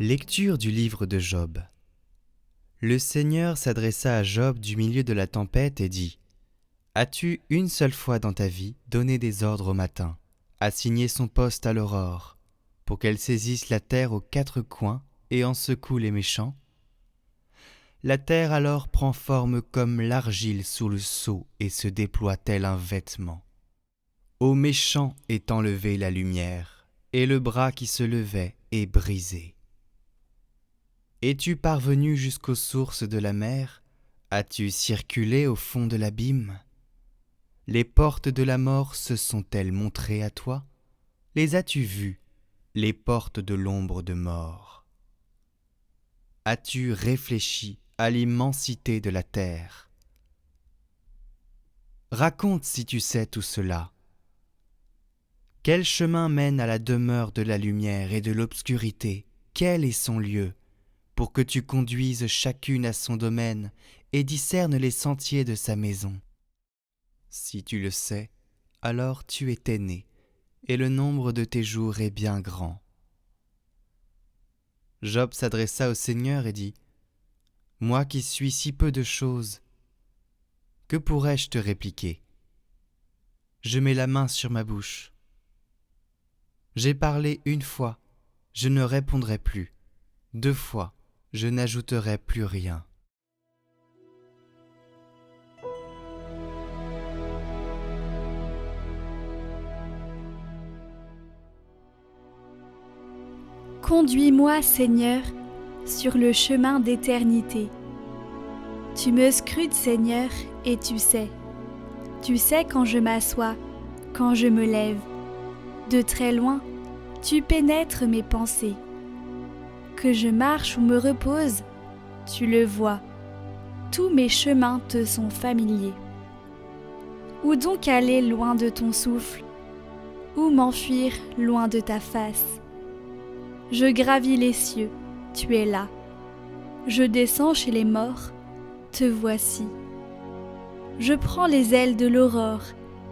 Lecture du livre de Job. Le Seigneur s'adressa à Job du milieu de la tempête et dit : « As-tu une seule fois dans ta vie donné des ordres au matin, assigné son poste à l'aurore, pour qu'elle saisisse la terre aux quatre coins et en secoue les méchants ? La terre alors prend forme comme l'argile sous le sceau et se déploie tel un vêtement. Aux méchants est enlevée la lumière, et le bras qui se levait est brisé. Es-tu parvenu jusqu'aux sources de la mer ? As-tu circulé au fond de l'abîme ? Les portes de la mort se sont-elles montrées à toi ? Les as-tu vues, les portes de l'ombre de mort ? As-tu réfléchi à l'immensité de la terre ? Raconte si tu sais tout cela. Quel chemin mène à la demeure de la lumière et de l'obscurité ? Quel est son lieu ? Pour que tu conduises chacune à son domaine et discernes les sentiers de sa maison. Si tu le sais, alors tu étais né, et le nombre de tes jours est bien grand. Job s'adressa au Seigneur et dit : « Moi qui suis si peu de choses, que pourrais-je te répliquer ? Je mets la main sur ma bouche. J'ai parlé une fois, je ne répondrai plus. 2 fois, je n'ajouterai plus rien. » Conduis-moi, Seigneur, sur le chemin d'éternité. Tu me scrutes, Seigneur, et tu sais. Tu sais quand je m'assois, quand je me lève. De très loin, tu pénètres mes pensées. Que je marche ou me repose, tu le vois. Tous mes chemins te sont familiers. Où donc aller loin de ton souffle ? Où m'enfuir loin de ta face ? Je gravis les cieux, tu es là. Je descends chez les morts, te voici. Je prends les ailes de l'aurore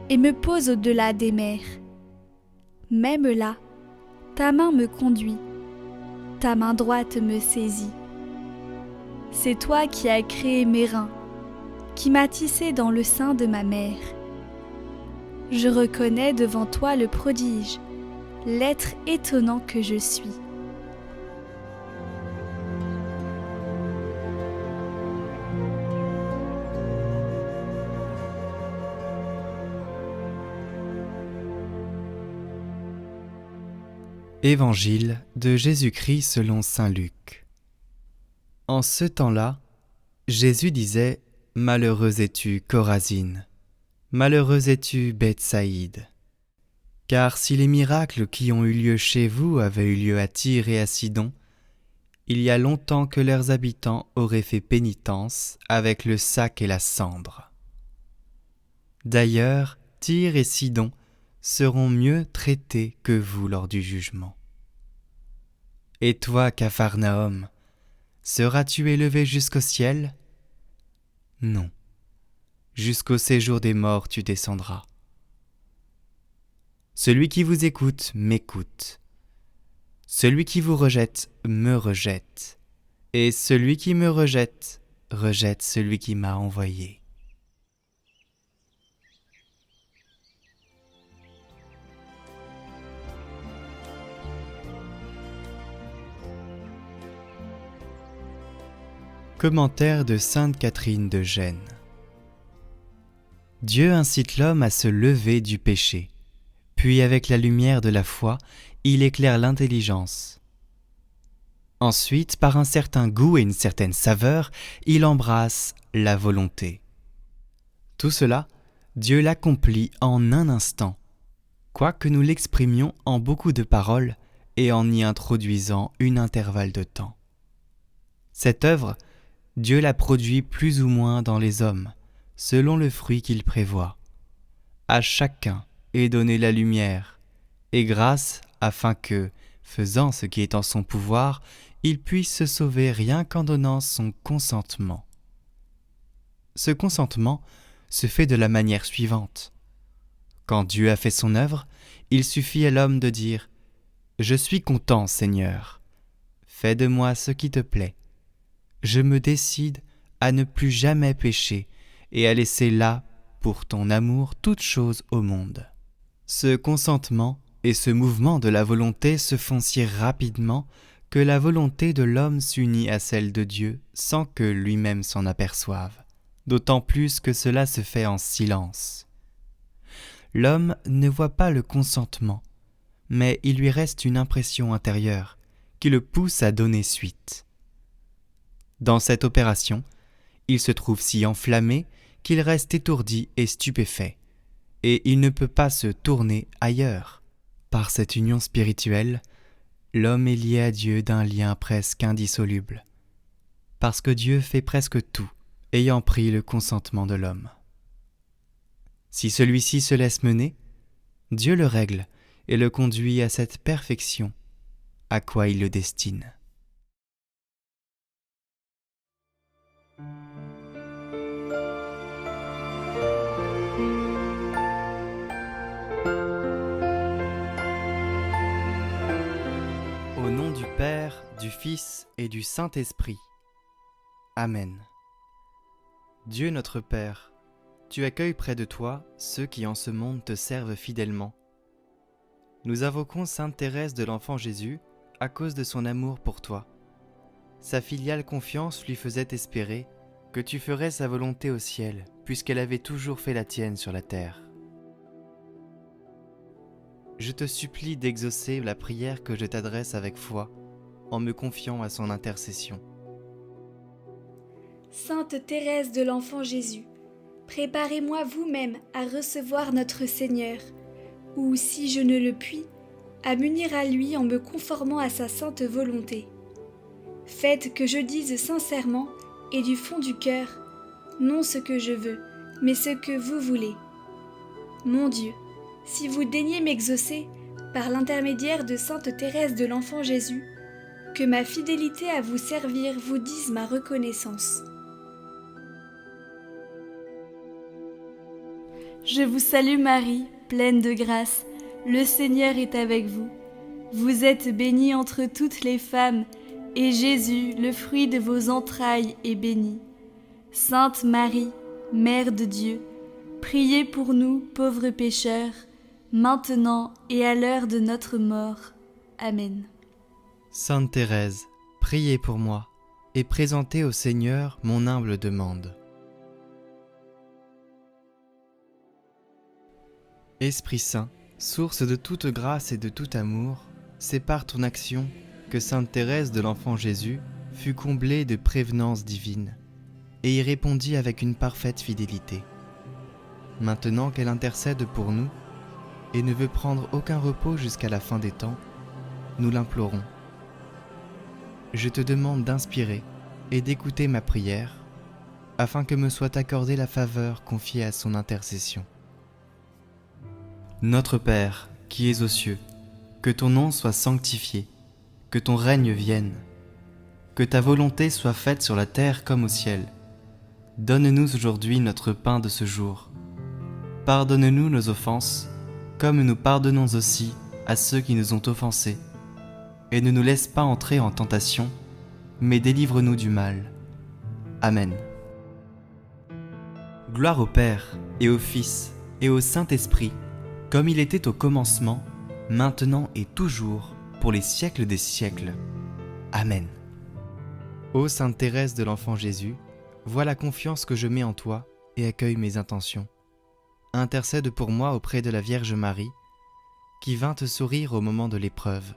et me pose au-delà des mers. Même là, ta main me conduit, ta main droite me saisit. C'est toi qui as créé mes reins, qui m'as tissé dans le sein de ma mère. Je reconnais devant toi le prodige, l'être étonnant que je suis. Évangile de Jésus-Christ selon saint Luc. En ce temps-là, Jésus disait : « Malheureuse es-tu, Chorazine, malheureuse es-tu, Bethsaïde. Car si les miracles qui ont eu lieu chez vous avaient eu lieu à Tyr et à Sidon, il y a longtemps que leurs habitants auraient fait pénitence avec le sac et la cendre. D'ailleurs, Tyr et Sidon seront mieux traités que vous lors du jugement. Et toi, Capharnaüm, seras-tu élevé jusqu'au ciel ? Non, jusqu'au séjour des morts tu descendras. Celui qui vous écoute m'écoute. Celui qui vous rejette me rejette. Et celui qui me rejette rejette celui qui m'a envoyé. » Commentaire de sainte Catherine de Gênes. Dieu incite l'homme à se lever du péché, puis avec la lumière de la foi, il éclaire l'intelligence. Ensuite, par un certain goût et une certaine saveur, il embrasse la volonté. Tout cela, Dieu l'accomplit en un instant, quoique nous l'exprimions en beaucoup de paroles et en y introduisant un intervalle de temps. Cette œuvre, Dieu la produit plus ou moins dans les hommes, selon le fruit qu'il prévoit. À chacun est donnée la lumière et grâce afin que, faisant ce qui est en son pouvoir, il puisse se sauver rien qu'en donnant son consentement. Ce consentement se fait de la manière suivante. Quand Dieu a fait son œuvre, il suffit à l'homme de dire : « Je suis content, Seigneur. Fais de moi ce qui te plaît. Je me décide à ne plus jamais pécher et à laisser là, pour ton amour, toute chose au monde. Ce consentement et ce mouvement de la volonté se font si rapidement que la volonté de l'homme s'unit à celle de Dieu sans que lui-même s'en aperçoive, d'autant plus que cela se fait en silence. L'homme ne voit pas le consentement, mais il lui reste une impression intérieure qui le pousse à donner suite. Dans cette opération, il se trouve si enflammé qu'il reste étourdi et stupéfait, et il ne peut pas se tourner ailleurs. Par cette union spirituelle, l'homme est lié à Dieu d'un lien presque indissoluble, parce que Dieu fait presque tout, ayant pris le consentement de l'homme. Si celui-ci se laisse mener, Dieu le règle et le conduit à cette perfection à quoi il le destine. Au nom du Père, du Fils et du Saint-Esprit. Amen. Dieu notre Père, tu accueilles près de toi ceux qui en ce monde te servent fidèlement. Nous invoquons Sainte Thérèse de l'Enfant Jésus à cause de son amour pour toi. Sa filiale confiance lui faisait espérer que tu ferais sa volonté au ciel, puisqu'elle avait toujours fait la tienne sur la terre. Je te supplie d'exaucer la prière que je t'adresse avec foi, en me confiant à son intercession. Sainte Thérèse de l'Enfant Jésus, préparez-moi vous-même à recevoir notre Seigneur, ou, si je ne le puis, à m'unir à lui en me conformant à sa sainte volonté. Faites que je dise sincèrement et du fond du cœur, non ce que je veux, mais ce que vous voulez. Mon Dieu, si vous daignez m'exaucer, par l'intermédiaire de Sainte Thérèse de l'Enfant Jésus, que ma fidélité à vous servir vous dise ma reconnaissance. Je vous salue Marie, pleine de grâce, le Seigneur est avec vous. Vous êtes bénie entre toutes les femmes, et Jésus, le fruit de vos entrailles, est béni. Sainte Marie, Mère de Dieu, priez pour nous, pauvres pécheurs, maintenant et à l'heure de notre mort. Amen. Sainte Thérèse, priez pour moi et présentez au Seigneur mon humble demande. Esprit Saint, source de toute grâce et de tout amour, c'est par ton action que Sainte Thérèse de l'Enfant Jésus fut comblée de prévenance divine et y répondit avec une parfaite fidélité. Maintenant qu'elle intercède pour nous et ne veut prendre aucun repos jusqu'à la fin des temps, nous l'implorons. Je te demande d'inspirer et d'écouter ma prière, afin que me soit accordée la faveur confiée à son intercession. Notre Père, qui es aux cieux, que ton nom soit sanctifié, que ton règne vienne, que ta volonté soit faite sur la terre comme au ciel. Donne-nous aujourd'hui notre pain de ce jour. Pardonne-nous nos offenses, comme nous pardonnons aussi à ceux qui nous ont offensés. Et ne nous laisse pas entrer en tentation, mais délivre-nous du mal. Amen. Gloire au Père, et au Fils, et au Saint-Esprit, comme il était au commencement, maintenant et toujours, pour les siècles des siècles. Amen. Ô Sainte Thérèse de l'Enfant Jésus, vois la confiance que je mets en toi et accueille mes intentions. Intercède pour moi auprès de la Vierge Marie, qui vint te sourire au moment de l'épreuve.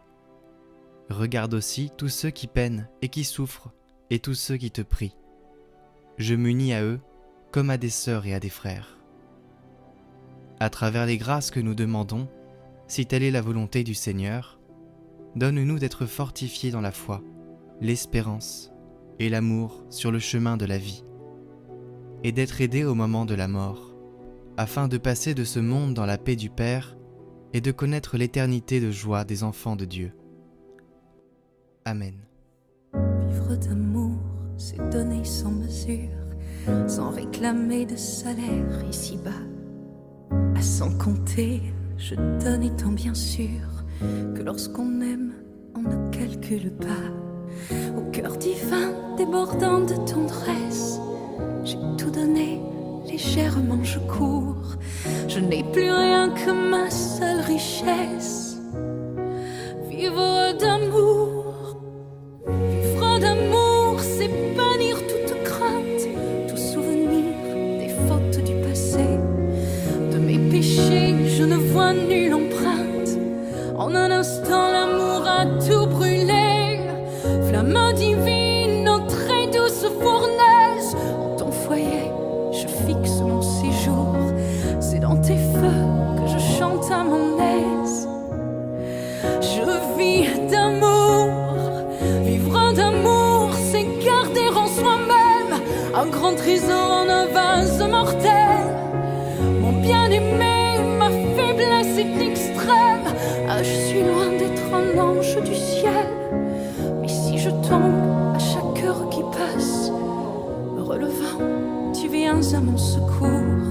Regarde aussi tous ceux qui peinent et qui souffrent, et tous ceux qui te prient. Je m'unis à eux comme à des sœurs et à des frères. À travers les grâces que nous demandons, si telle est la volonté du Seigneur, donne-nous d'être fortifiés dans la foi, l'espérance et l'amour sur le chemin de la vie, et d'être aidés au moment de la mort, afin de passer de ce monde dans la paix du Père et de connaître l'éternité de joie des enfants de Dieu. Amen. Vivre d'amour, c'est donner sans mesure, sans réclamer de salaire ici-bas. À sans compter, je donne étant bien sûr que lorsqu'on aime, on ne calcule pas. Au cœur divin débordant de tendresse, j'ai tout donné, légèrement je cours. Je n'ai plus rien que ma seule richesse. Vivre d'amour, vivre d'amour, c'est bannir toute crainte, tout souvenir des fautes du passé. De mes péchés, je ne vois nulle empreinte. En un instant, l'amour a tout brûlé. Flamme divine, nos très douce fournaise. En ton foyer, je fixe mon séjour. C'est dans tes feux que je chante à mon aise. Je vis d'amour, vivre d'amour, c'est garder en soi-même un grand trésor en un vase mortel. Mon bien-aimé, ma faiblesse est extrême. Ah, je suis loin d'être un ange du ciel. Mais si je tombe à chaque heure qui passe, me relevant, tu viens à mon secours.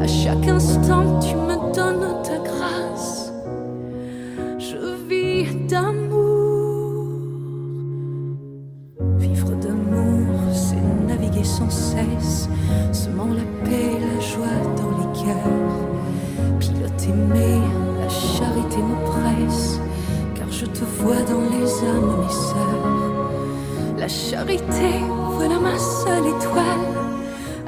À chaque instant, tu me donnes ta grâce. Je vis d'amour. Vivre d'amour, c'est naviguer sans cesse, semant la paix et la joie dans les cœurs. Pilote aimé, la charité me presse, car je te vois dans les âmes, mes sœurs. La charité, voilà ma seule étoile.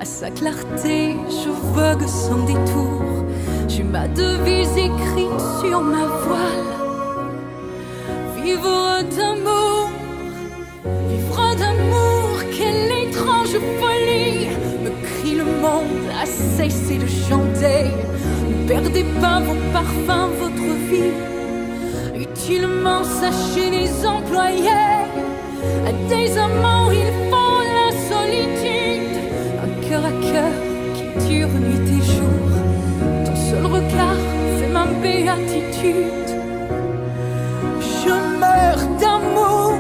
À sa clarté, je vogue sans détour. J'ai ma devise écrite sur ma voile. Vivre d'amour, vivre d'amour, quelle étrange folie me crie le monde à cesser de chanter. Ne perdez pas vos parfums, votre vie, utilement sachez les employer. À des amants, il faut la solitude, un cœur à cœur qui dure nuit et jour. Ton seul regard fait ma béatitude. Je meurs d'amour,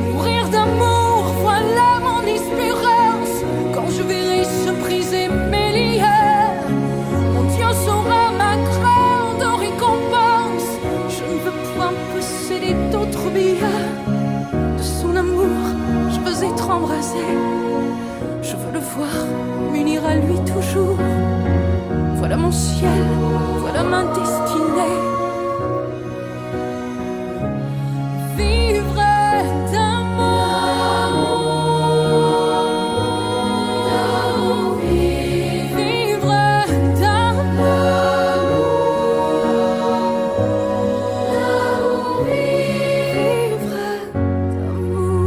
mourir d'amour, voilà mon espérance. Quand je verrai se briser mes liens, mon Dieu saura ma grande récompense. Je ne veux point posséder d'autres biens. De son amour, je veux être embrasé. Je veux le voir, m'unir à lui toujours. Voilà mon ciel, voilà ma destinée. Vivre d'amour, vivre d'amour, vivre d'amour.